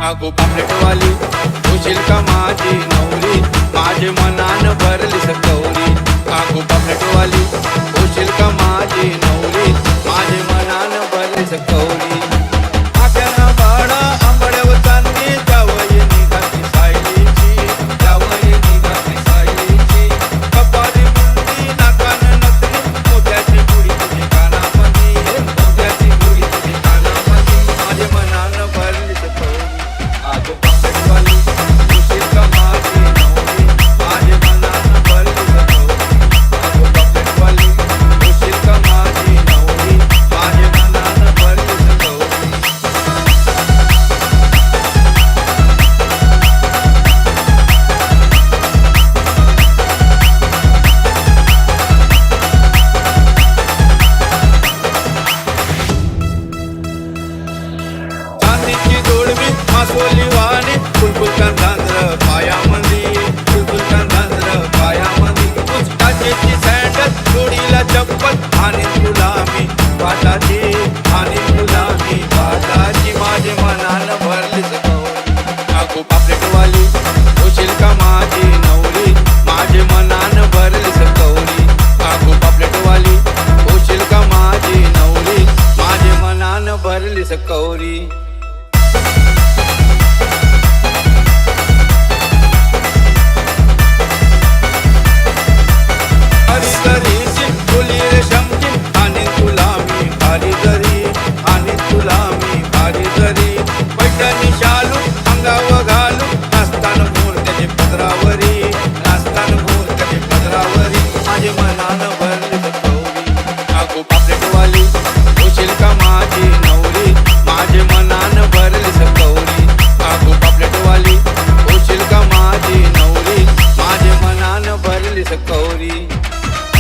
आगो पापलेटवाली होशील का माझी नवरी, माझे मनान भरली सकवरी। आगो पापलेटवाली होशील का माझी नवरी, माझे मनान भरली सकवरी। आख्याना बाळा आंबड्यावर चांदणी, जावई निघाली सायलीची, जावई निघाली सायलीची। कपाली मुंडी नाकान नथनी, मोत्याची गुढी तुझी कानामधी, मोत्याची गुढी तुझी कानामधी, माझे मनान भरली सकवरी। आगो पापलेटवाली होशील का माझी नवरी, माझे मनान भरली सकवरी। आगो पापलेटवाली होशील का माझी नवरी, माझे मनान भरली सकवरी। चांदीची जोडवी मासोली वाणी, फुलफुल कंधांद्र पायामंदी, फुलफुल कंधांद्र पायामंदी। पुस्तकाची सँडल जोडीला चप्पल, आणि तुला मी पाटाची, आणि तुला मी पाटाची, माझे मनान भरली सकवरी। आगो पापलेटवाली होशील का माझी नवरी, माझे मनान भरली सकवरी। आगो पापलेटवाली होशील का माझी नवरी, माझे मनान भरली सकवरी। हरी जरीची फुली रेशमची, आणि तुला मी खाली जरी,